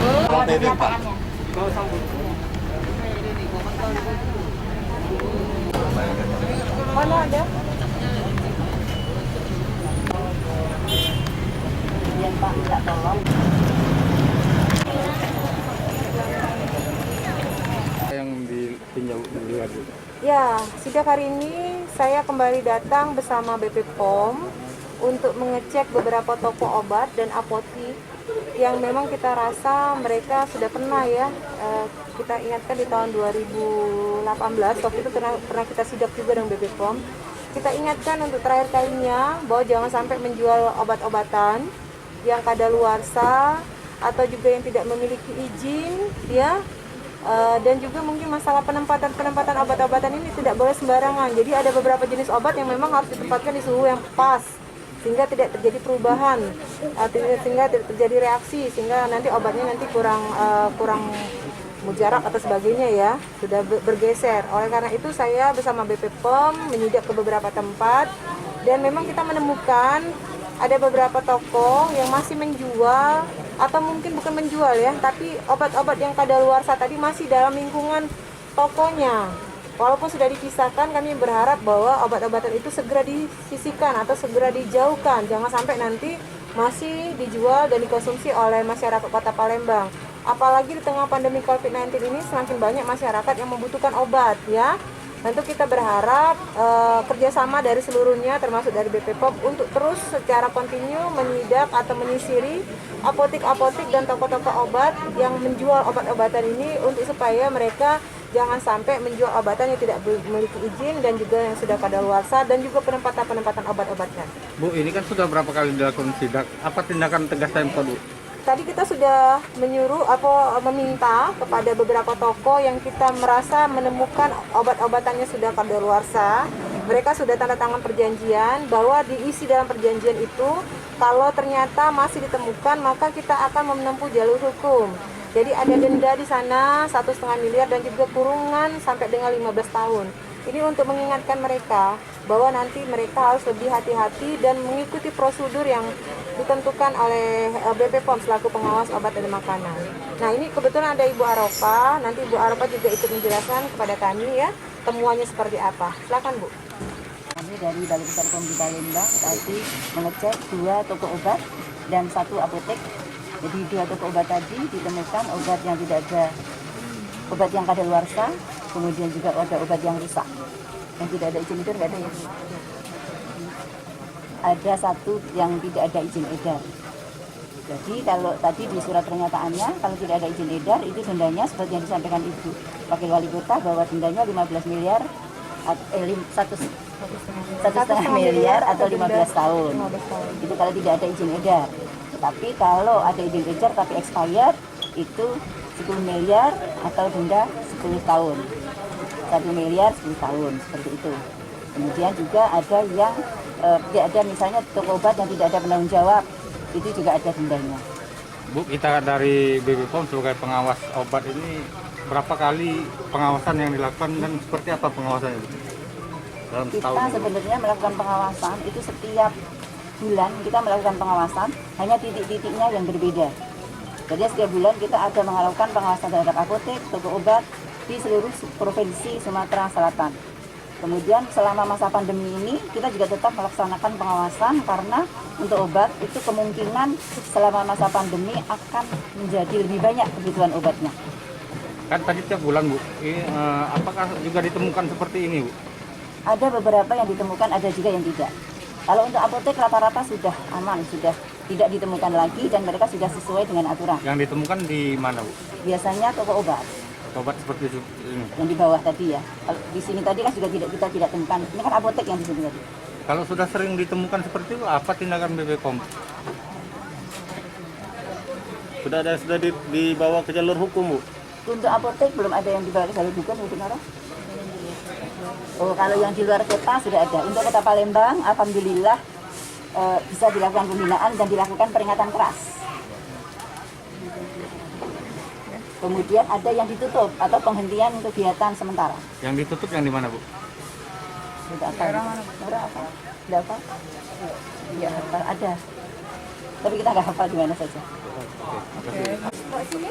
kenyataannya. Mana ada? Kemudian Pak minta tolong. Yang ditinjau dilihat. Ya, sidak hari ini saya kembali datang bersama BP POM untuk mengecek beberapa toko obat dan apotik yang memang kita rasa mereka sudah pernah ya, kita ingatkan di tahun 2018, waktu itu pernah kita sidak juga dengan BP POM. Kita ingatkan untuk terakhir kalinya bahwa jangan sampai menjual obat-obatan yang kadaluarsa atau juga yang tidak memiliki izin ya. Dan juga mungkin masalah penempatan obat-obatan ini tidak boleh sembarangan. Jadi ada beberapa jenis obat yang memang harus ditempatkan di suhu yang pas sehingga tidak terjadi perubahan, sehingga tidak terjadi reaksi, sehingga nanti obatnya nanti kurang mujarab atau sebagainya ya, sudah bergeser. Oleh karena itu saya bersama BP POM menyidak ke beberapa tempat dan memang kita menemukan ada beberapa toko yang masih menjual atau mungkin bukan menjual ya, tapi obat-obat yang kadaluarsa tadi masih dalam lingkungan tokonya. Walaupun sudah dipisahkan, kami berharap bahwa obat-obatan itu segera disisihkan atau segera dijauhkan. Jangan sampai nanti masih dijual dan dikonsumsi oleh masyarakat Kota Palembang. Apalagi di tengah pandemi COVID-19 ini semakin banyak masyarakat yang membutuhkan obat ya. Tentu kita berharap kerjasama dari seluruhnya termasuk dari BP POM untuk terus secara kontinu menyidak atau menyisiri apotik-apotik dan toko-toko obat yang menjual obat-obatan ini untuk supaya mereka jangan sampai menjual obatan yang tidak memiliki izin dan juga yang sudah kadaluarsa dan juga penempatan obat-obatnya. Bu, ini kan sudah berapa kali dilakukan sidak? Apa tindakan tegas Pemkot, Bu? Tadi kita sudah menyuruh atau meminta kepada beberapa toko yang kita merasa menemukan obat-obatannya sudah kadaluarsa. Mereka sudah tanda tangan perjanjian bahwa diisi dalam perjanjian itu kalau ternyata masih ditemukan maka kita akan menempuh jalur hukum. Jadi ada denda di sana 1,5 miliar dan juga kurungan sampai dengan 15 tahun. Ini untuk mengingatkan mereka bahwa nanti mereka harus lebih hati-hati dan mengikuti prosedur yang ditentukan oleh BP POM selaku pengawas obat dan makanan. Nah ini kebetulan ada Ibu Aropa, nanti Ibu Aropa juga ikut menjelaskan kepada kami ya temuannya seperti apa. Silakan Bu. Kami dari Balai Besar POM di Palembang tadi mengecek 2 toko obat dan 1 apotek. Jadi 2 toko obat tadi ditemukan obat yang tidak ada, obat yang kadaluarsa, kemudian juga ada obat yang rusak. Yang tidak ada izin edar nggak ada ya? Ada 1 yang tidak ada izin edar. Jadi kalau tadi di surat pernyataannya kalau tidak ada izin edar itu dendanya seperti yang disampaikan Ibu Wakil Wali Kota bahwa dendanya 15 miliar, 1,5 miliar atau 15 tahun. Itu kalau tidak ada izin edar. Tapi kalau ada izin edar tapi expired itu 10 miliar atau denda 10 tahun. 1 miliar 10 tahun seperti itu. Kemudian juga ada yang tidak ada misalnya toko obat yang tidak ada penanggung jawab, itu juga ada dendanya. Bu, kita dari BP POM sebagai pengawas obat ini berapa kali pengawasan yang dilakukan dan seperti apa pengawasannya, Bu? Dalam setahun kita sebenarnya melakukan pengawasan itu setiap bulan kita melakukan pengawasan, hanya titik-titiknya yang berbeda. Jadi setiap bulan kita ada melakukan pengawasan terhadap apotek, toko obat di seluruh provinsi Sumatera Selatan. Kemudian selama masa pandemi ini kita juga tetap melaksanakan pengawasan karena untuk obat itu kemungkinan selama masa pandemi akan menjadi lebih banyak kebutuhan obatnya. Kan tadi tiap bulan, Bu, ini, apakah juga ditemukan seperti ini, Bu? Ada beberapa yang ditemukan, ada juga yang tidak. Kalau untuk apotek rata-rata sudah aman, sudah tidak ditemukan lagi dan mereka sudah sesuai dengan aturan. Yang ditemukan di mana, Bu? Biasanya toko obat. Obat seperti ini. Yang di bawah tadi ya. Kalau di sini tadi kan juga kita tidak temukan. Ini kan apotek yang di sini tadi. Kalau sudah sering ditemukan seperti itu, apa tindakan BP POM? Sudah dibawa ke jalur hukum, Bu? Untuk apotek belum ada yang dibawa ke jalur hukum, Bu Nara. Oh, kalau yang di luar kota sudah ada. Untuk Kota Palembang, alhamdulillah bisa dilakukan pembinaan dan dilakukan peringatan keras. Kemudian ada yang ditutup atau penghentian kegiatan sementara. Yang ditutup yang di mana, Bu? Sudah apa? Daerah apa? Ada. Tapi kita nggak hafal di mana saja. Oke, makasih. Mbak sini.